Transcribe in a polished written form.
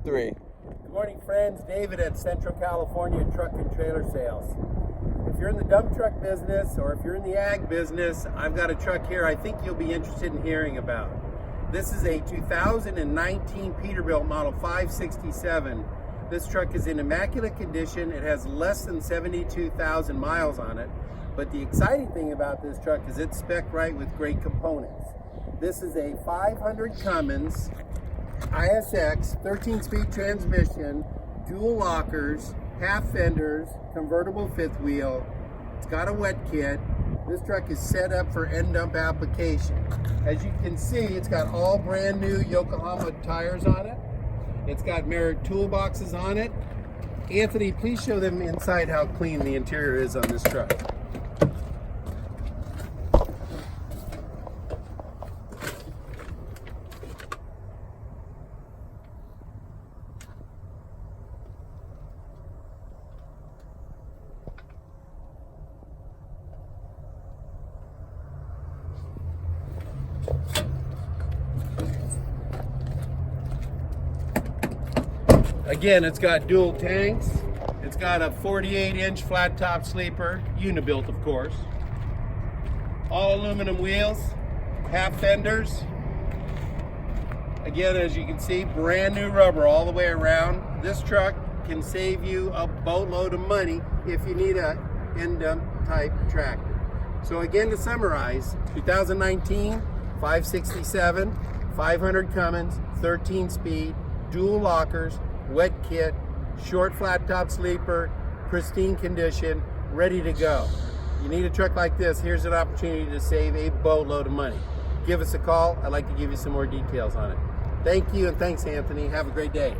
3. Good morning, friends. David at Central California Truck and Trailer Sales. If you're in the dump truck business or if you're in the ag business, I've got a truck here I think you'll be interested in hearing about. This is a 2019 Peterbilt model 567. This truck is in immaculate condition. It has less than 72,000 miles on it. But the exciting thing about this truck is it's spec right with great components. This is a 500 Cummins ISX 13-speed transmission, dual lockers, half fenders, convertible fifth wheel. It's got a wet kit. This truck is set up for end dump application. As you can see, it's got all brand new Yokohama tires on it. It's got mirrored toolboxes on it. Anthony, please show them inside how clean the interior is on this truck. Again, it's got dual tanks. It's got a 48-inch flat top sleeper, Peterbilt of course. All aluminum wheels, half fenders. Again, as you can see, brand new rubber all the way around. This truck can save you a boatload of money if you need a end dump type tractor. So again, to summarize, 2019 567, 500 Cummins, 13-speed, dual lockers, wet kit, short flat top sleeper, pristine condition, ready to go. You need a truck like this, here's an opportunity to save a boatload of money. Give us a call. I'd like to give you some more details on it. Thank you, and thanks, Anthony. Have a great day.